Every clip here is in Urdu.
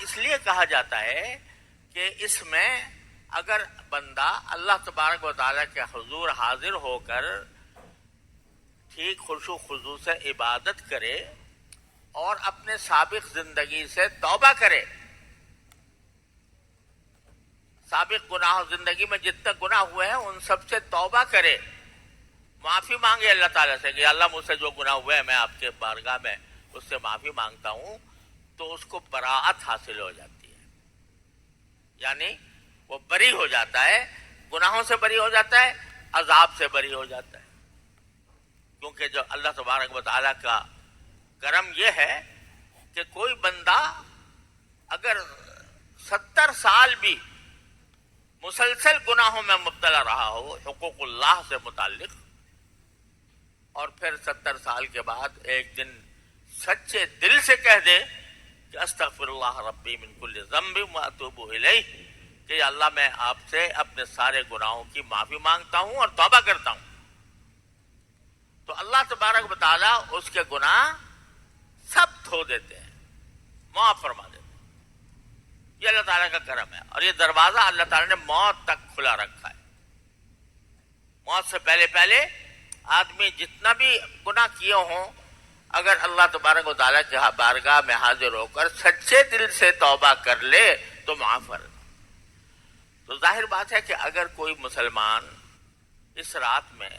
اس لیے کہا جاتا ہے کہ اس میں اگر بندہ اللہ تبارک و تعالیٰ کے حضور حاضر ہو کر ٹھیک خشوع و خضوع سے عبادت کرے اور اپنے سابق زندگی سے توبہ کرے، سابق گناہ زندگی میں جتنے گناہ ہوئے ہیں ان سب سے توبہ کرے، معافی مانگے اللہ تعالیٰ سے کہ اللہ مجھ سے جو گناہ ہوئے ہیں میں آپ کے بارگاہ میں اس سے معافی مانگتا ہوں، تو اس کو براءت حاصل ہو جاتی ہے، یعنی وہ بری ہو جاتا ہے، گناہوں سے بری ہو جاتا ہے، عذاب سے بری ہو جاتا ہے۔ کیونکہ جو اللہ تبارک و تعالیٰ کا کرم یہ ہے کہ کوئی بندہ اگر 70 سال بھی مسلسل گناہوں میں مبتلا رہا ہو حقوق اللہ سے متعلق، اور پھر 70 سال کے بعد ایک دن سچے دل سے کہہ دے کہ استغفر اللہ ربی من کل ذنب واتوب الیہ، کہ اللہ میں آپ سے اپنے سارے گناہوں کی معافی مانگتا ہوں اور توبہ کرتا ہوں، تو اللہ تبارک و تعالیٰ اس کے گناہ سب دھو دیتے ہیں، معاف فرما دیتے ہیں۔ یہ اللہ تعالیٰ کا کرم ہے، اور یہ دروازہ اللہ تعالیٰ نے موت تک کھلا رکھا ہے۔ موت سے پہلے پہلے آدمی جتنا بھی گناہ کیے ہوں، اگر اللہ تبارک و تعالیٰ کے بارگاہ میں حاضر ہو کر سچے دل سے توبہ کر لے تو معاف کر دے۔ تو ظاہر بات ہے کہ اگر کوئی مسلمان اس رات میں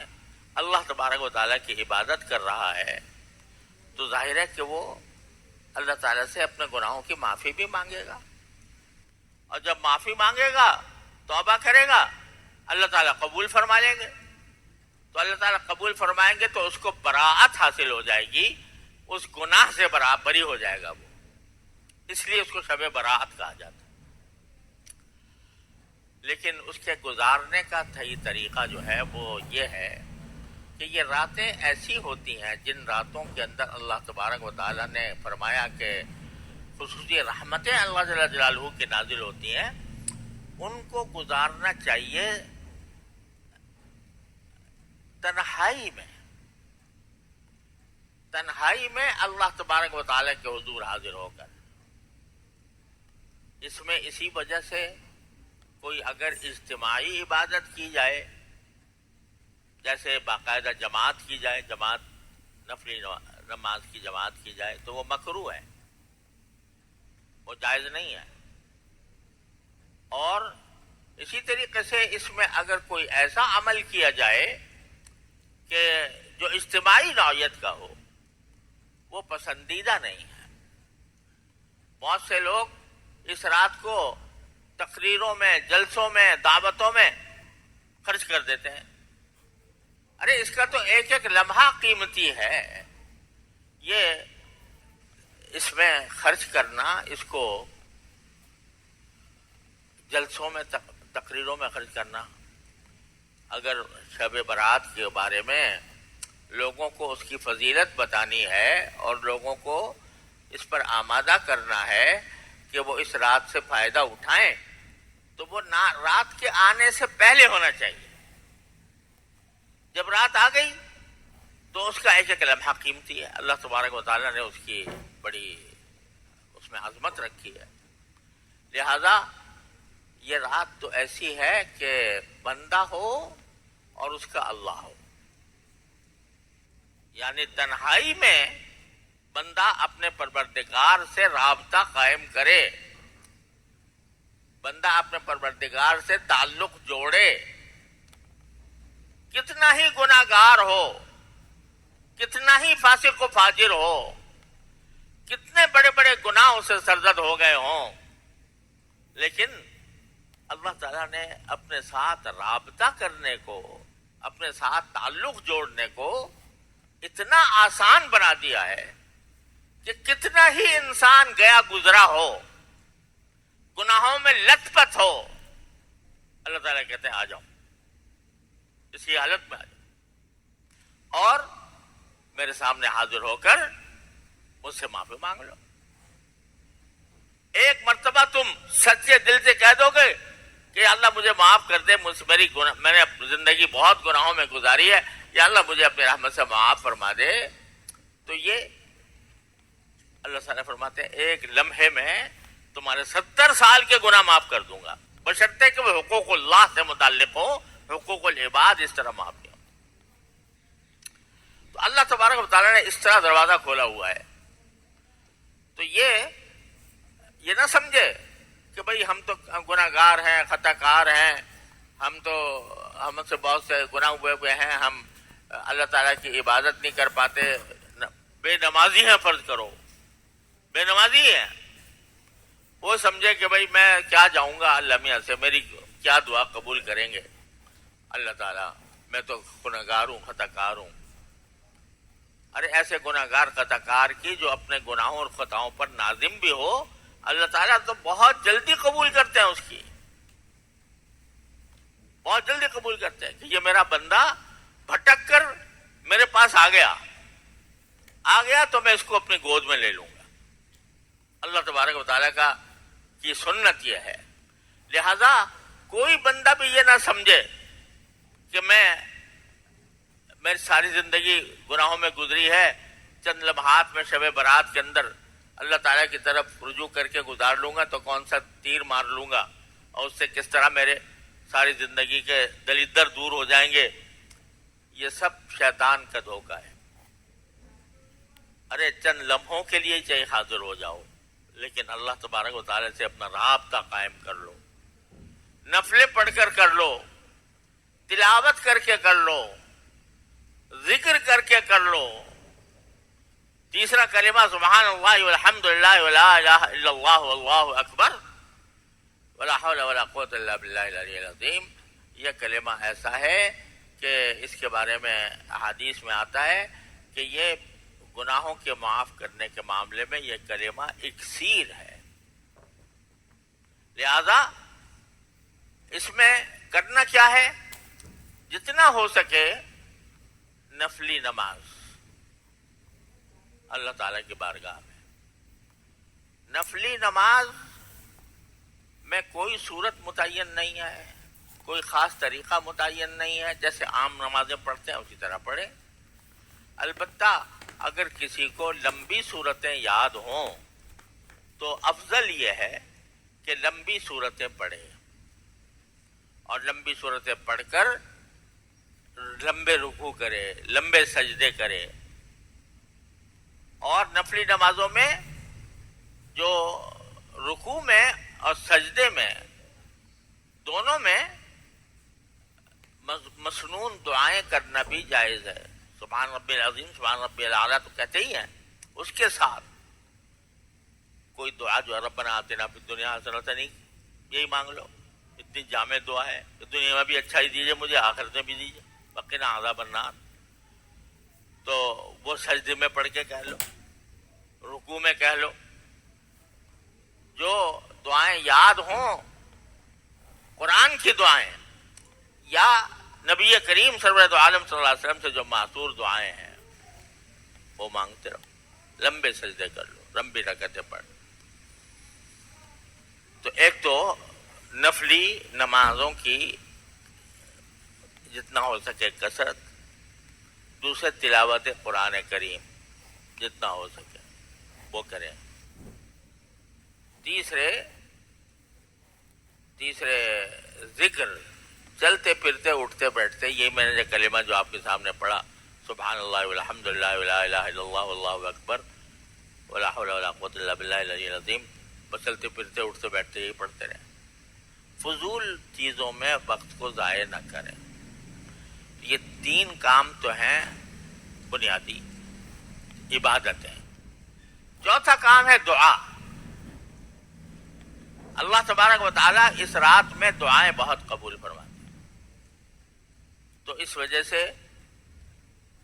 اللہ تبارک و تعالیٰ کی عبادت کر رہا ہے تو ظاہر ہے کہ وہ اللہ تعالیٰ سے اپنے گناہوں کی معافی بھی مانگے گا، اور جب معافی مانگے گا توبہ کرے گا اللہ تعالیٰ قبول فرما لیں گے، تو اللہ تعالیٰ قبول فرمائیں گے تو اس کو براءت حاصل ہو جائے گی، اس گناہ سے بری ہو جائے گا وہ، اس لیے اس کو شب براءت کہا جاتا ہے۔ لیکن اس کے گزارنے کا صحیح طریقہ جو ہے وہ یہ ہے کہ یہ راتیں ایسی ہوتی ہیں جن راتوں کے اندر اللہ تبارک و تعالیٰ نے فرمایا کہ خصوصی رحمتیں اللہ جل جلالہ کی نازل ہوتی ہیں، ان کو گزارنا چاہیے تنہائی میں اللہ تبارک و تعالیٰ کے حضور حاضر ہو کر۔ اس میں اسی وجہ سے کوئی اگر اجتماعی عبادت کی جائے، جیسے باقاعدہ جماعت کی جائے، جماعت نفلی نماز کی جماعت کی جائے، تو وہ مکروہ ہے، وہ جائز نہیں ہے۔ اور اسی طریقے سے اس میں اگر کوئی ایسا عمل کیا جائے کہ جو اجتماعی نوعیت کا ہو، وہ پسندیدہ نہیں ہے۔ بہت سے لوگ اس رات کو تقریروں میں، جلسوں میں، دعوتوں میں خرچ کر دیتے ہیں۔ ارے اس کا تو ایک ایک لمحہ قیمتی ہے، یہ اس میں خرچ کرنا، اس کو جلسوں میں تقریروں میں خرچ کرنا، اگر شب برات کے بارے میں لوگوں کو اس کی فضیلت بتانی ہے اور لوگوں کو اس پر آمادہ کرنا ہے کہ وہ اس رات سے فائدہ اٹھائیں، تو وہ رات کے آنے سے پہلے ہونا چاہیے۔ جب رات آ گئی تو اس کا ایک ایک لمحہ قیمتی ہے، اللہ تبارک و تعالیٰ نے اس کی بڑی اس میں عظمت رکھی ہے۔ لہذا یہ رات تو ایسی ہے کہ بندہ ہو اور اس کا اللہ ہو، یعنی تنہائی میں بندہ اپنے پروردگار سے رابطہ قائم کرے، بندہ اپنے پروردگار سے تعلق جوڑے، کتنا ہی گناہگار ہو، کتنا ہی فاسق و فاجر ہو، کتنے بڑے بڑے گناہوں سے سرزد ہو گئے ہوں، لیکن اللہ تعالیٰ نے اپنے ساتھ رابطہ کرنے کو، اپنے ساتھ تعلق جوڑنے کو اتنا آسان بنا دیا ہے کہ کتنا ہی انسان گیا گزرا ہو، گناہوں میں لت پت ہو، اللہ تعالیٰ کہتے ہیں آ جاؤ، اسی حالت میں آ جاؤ اور میرے سامنے حاضر ہو کر مجھ سے معافی مانگ لو۔ ایک مرتبہ تم سچے دل سے کہہ دو گے کہ اللہ مجھے معاف کر دے، میں نے زندگی بہت گناہوں میں گزاری ہے، یا اللہ مجھے اپنی رحمت سے معاف فرما دے، تو یہ اللہ تعالیٰ فرماتے ہیں ایک لمحے میں تمہارے 70 سال کے گناہ معاف کر دوں گا، بشرطے کہ وہ حقوق اللہ سے متعلق ہو، حقوق العباد اس طرح معاف نہیں ہو۔ تو اللہ تبارک و تعالیٰ نے اس طرح دروازہ کھولا ہوا ہے۔ تو یہ نہ سمجھے کہ بھئی ہم تو گناہ گار ہیں، خطا کار ہیں، ہم سے بہت سے گناہ ہوئے ہیں، ہم اللہ تعالیٰ کی عبادت نہیں کر پاتے، بے نمازی ہیں فرض کرو، بے نمازی ہیں، وہ سمجھے کہ بھئی میں کیا جاؤں گا اللہ میاں سے، میری کیا دعا قبول کریں گے اللہ تعالیٰ، میں تو گناہ گار ہوں، خطا کار ہوں۔ ارے ایسے گناہ گار خطا کار کی جو اپنے گناہوں اور خطاؤں پر نازم بھی ہو، اللہ تعالیٰ تو بہت جلدی قبول کرتے ہیں اس کی، بہت جلدی قبول کرتے ہیں کہ یہ میرا بندہ بھٹک کر میرے پاس آ گیا تو میں اس کو اپنی گود میں لے لوں گا۔ اللہ تبارک و تعالیٰ کی سنت یہ ہے۔ لہذا کوئی بندہ بھی یہ نہ سمجھے کہ میری ساری زندگی گناہوں میں گزری ہے، چند لمحات میں شب برات کے اندر اللہ تعالیٰ کی طرف رجوع کر کے گزار لوں گا تو کون سا تیر مار لوں گا اور اس سے کس طرح میرے ساری زندگی کے دلیدر دور ہو جائیں گے، یہ سب شیطان کا دھوکہ ہے۔ ارے چند لمحوں کے لیے چاہے حاضر ہو جاؤ، لیکن اللہ تبارک و تعالیٰ سے اپنا رابطہ قائم کر لو، نفلیں پڑھ کر لو، تلاوت کر کے کر لو، ذکر کر کے کر لو۔ تیسرا کلمہ سبحان اللہ والحمد للہ ولا الہ الا اللہ واللہ اکبر ولا حول ولا قوت الا باللہ العلی العظیم، یہ کلمہ ایسا ہے کہ اس کے بارے میں احادیث میں آتا ہے کہ یہ گناہوں کے معاف کرنے کے معاملے میں یہ کلمہ اکسیر ہے۔ لہذا اس میں کرنا کیا ہے؟ جتنا ہو سکے نفلی نماز اللہ تعالیٰ کی بارگاہ میں، نفلی نماز میں کوئی صورت متعین نہیں ہے، کوئی خاص طریقہ متعین نہیں ہے، جیسے عام نمازیں پڑھتے ہیں اسی طرح پڑھیں۔ البتہ اگر کسی کو لمبی صورتیں یاد ہوں تو افضل یہ ہے کہ لمبی صورتیں پڑھے اور لمبی صورتیں پڑھ کر لمبے رکوع کرے، لمبے سجدے کرے۔ اور نفلی نمازوں میں جو رکوع میں اور سجدے میں دونوں میں مسنون دعائیں کرنا بھی جائز ہے۔ سبحان ربی العظیم، سبحان ربی الاعلیٰ تو کہتے ہی ہیں، اس کے ساتھ کوئی دعا جو ربنا آتنا فی الدنیا حسنۃ نہیں، یہی مانگ لو، اتنی جامع دعا ہے کہ دنیا میں بھی اچھا ہی دیجیے مجھے، آخرت میں بھی دیجیے، وقنا عذاب النار، تو وہ سجدے میں پڑھ کے کہہ لو، رکوع میں کہہ لو۔ جو دعائیں یاد ہوں، قرآن کی دعائیں یا نبی کریم سرورت عالم صلی اللہ علیہ وسلم سے جو معثور دعائیں ہیں وہ مانگتے رہو، لمبے سجدے کر لو، لمبی رکعتیں پڑھ۔ تو ایک تو نفلی نمازوں کی جتنا ہو سکے کثرت، دوسرے تلاوت قرآن کریم جتنا ہو سکے وہ کریں، تیسرے ذکر، چلتے پھرتے اٹھتے بیٹھتے، یہ میں نے جو کلمہ جو آپ کے سامنے پڑھا، سبحان اللہ والحمد للہ ولا الہ الا اللہ واللہ اکبر ولا حول ولا قوت الا باللہ العلی العظیم، بس چلتے پھرتے اٹھتے بیٹھتے یہی پڑھتے رہیں، فضول چیزوں میں وقت کو ضائع نہ کریں۔ یہ تین کام تو ہیں بنیادی عبادتیں۔ چوتھا کام ہے دعا۔ اللہ تبارک و تعالیٰ اس رات میں دعائیں بہت قبول فرماتے ہیں، تو اس وجہ سے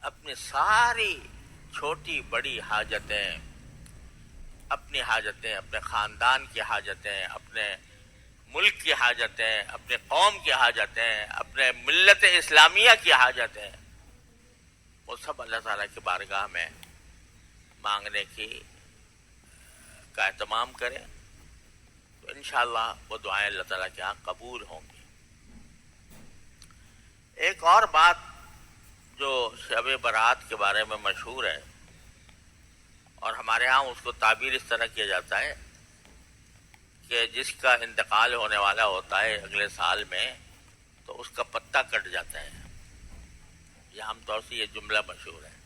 اپنی ساری چھوٹی بڑی حاجتیں، اپنی حاجتیں، اپنے خاندان کی حاجتیں، اپنے ملک کی حاجتیں، اپنے قوم کی حاجتیں، اپنے ملت اسلامیہ کی حاجتیں، وہ سب اللہ تعالیٰ کی بارگاہ میں مانگنے کا اہتمام کریں، تو انشاءاللہ وہ دعائیں اللہ تعالیٰ کے ہاں قبول ہوں گی۔ ایک اور بات جو شب برات کے بارے میں مشہور ہے اور ہمارے ہاں اس کو تعبیر اس طرح کیا جاتا ہے کہ جس کا انتقال ہونے والا ہوتا ہے اگلے سال میں تو اس کا پتا کٹ جاتا ہے. یہ عام طور سے یہ جملہ مشہور ہے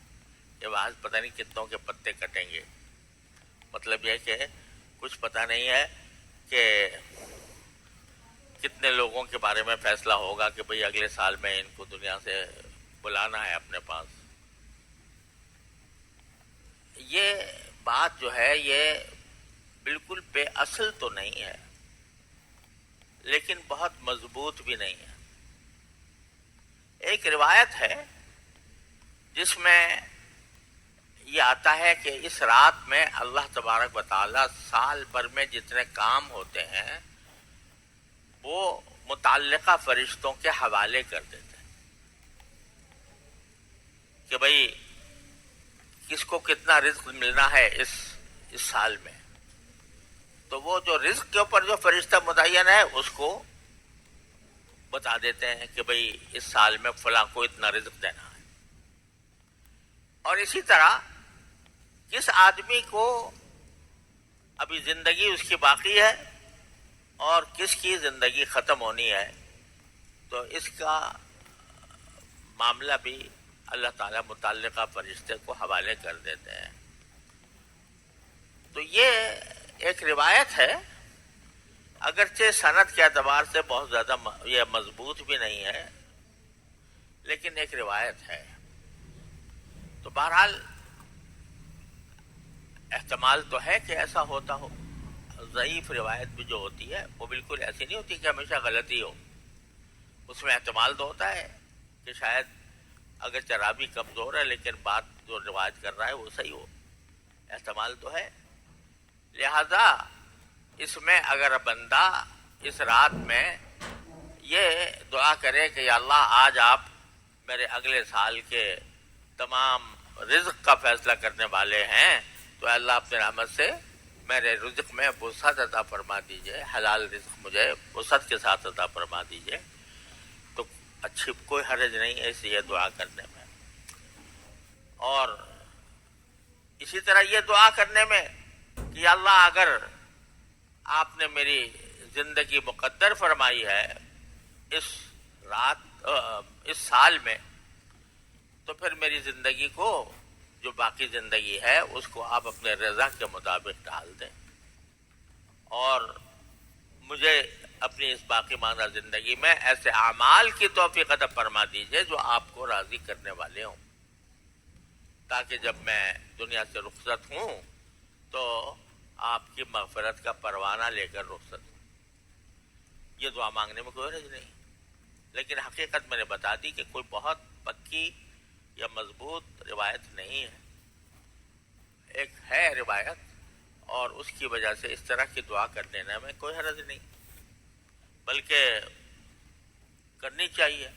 کہ آج پتہ نہیں کتنوں کے پتے کٹیں گے. مطلب یہ کہ کچھ پتہ نہیں ہے کہ کتنے لوگوں کے بارے میں فیصلہ ہوگا کہ بھئی اگلے سال میں ان کو دنیا سے بلانا ہے اپنے پاس. یہ بات جو ہے یہ بالکل بے اصل تو نہیں ہے لیکن بہت مضبوط بھی نہیں ہے. ایک روایت ہے جس میں یہ آتا ہے کہ اس رات میں اللہ تبارک و تعالی سال بھر میں جتنے کام ہوتے ہیں وہ متعلقہ فرشتوں کے حوالے کر دیتے ہیں کہ بھئی کس کو کتنا رزق ملنا ہے اس سال میں. تو وہ جو رزق کے اوپر جو فرشتہ متعین ہے اس کو بتا دیتے ہیں کہ بھئی اس سال میں فلاں کو اتنا رزق دینا ہے. اور اسی طرح کس آدمی کو ابھی زندگی اس کی باقی ہے اور کس کی زندگی ختم ہونی ہے تو اس کا معاملہ بھی اللہ تعالیٰ متعلقہ فرشتے کو حوالے کر دیتے ہیں. تو یہ ایک روایت ہے اگرچہ سند کے اعتبار سے بہت زیادہ یہ مضبوط بھی نہیں ہے لیکن ایک روایت ہے. تو بہرحال احتمال تو ہے کہ ایسا ہوتا ہو. ضعیف روایت بھی جو ہوتی ہے وہ بالکل ایسی نہیں ہوتی کہ ہمیشہ غلطی ہو. اس میں احتمال تو ہوتا ہے کہ شاید اگر چرابی کمزور ہے لیکن بات جو روایت کر رہا ہے وہ صحیح ہو. احتمال تو ہے. لہذا اس میں اگر بندہ اس رات میں یہ دعا کرے کہ یا اللہ آج آپ میرے اگلے سال کے تمام رزق کا فیصلہ کرنے والے ہیں تو اللہ اپنے رحمت سے میرے رزق میں وسعت عطا فرما دیجئے, حلال رزق مجھے وسعت کے ساتھ عطا فرما دیجئے. تو اچھی کوئی حرج نہیں ہے اس یہ دعا کرنے میں. اور اسی طرح یہ دعا کرنے میں کہ یا اللہ اگر آپ نے میری زندگی مقدر فرمائی ہے اس سال میں تو پھر میری زندگی کو جو باقی زندگی ہے اس کو آپ اپنے رضا کے مطابق ڈال دیں اور مجھے اپنی اس باقی ماندہ زندگی میں ایسے اعمال کی توفیق عطا فرما دیجئے جو آپ کو راضی کرنے والے ہوں تاکہ جب میں دنیا سے رخصت ہوں تو آپ کی مغفرت کا پروانہ لے کر رخصت ہوں. یہ دعا مانگنے میں کوئی حرج نہیں لیکن حقیقت میں نے بتا دی کہ کوئی بہت پکی یا مضبوط روایت نہیں ہے. ایک ہے روایت اور اس کی وجہ سے اس طرح کی دعا کر لینے میں کوئی حرج نہیں بلکہ کرنی چاہیے.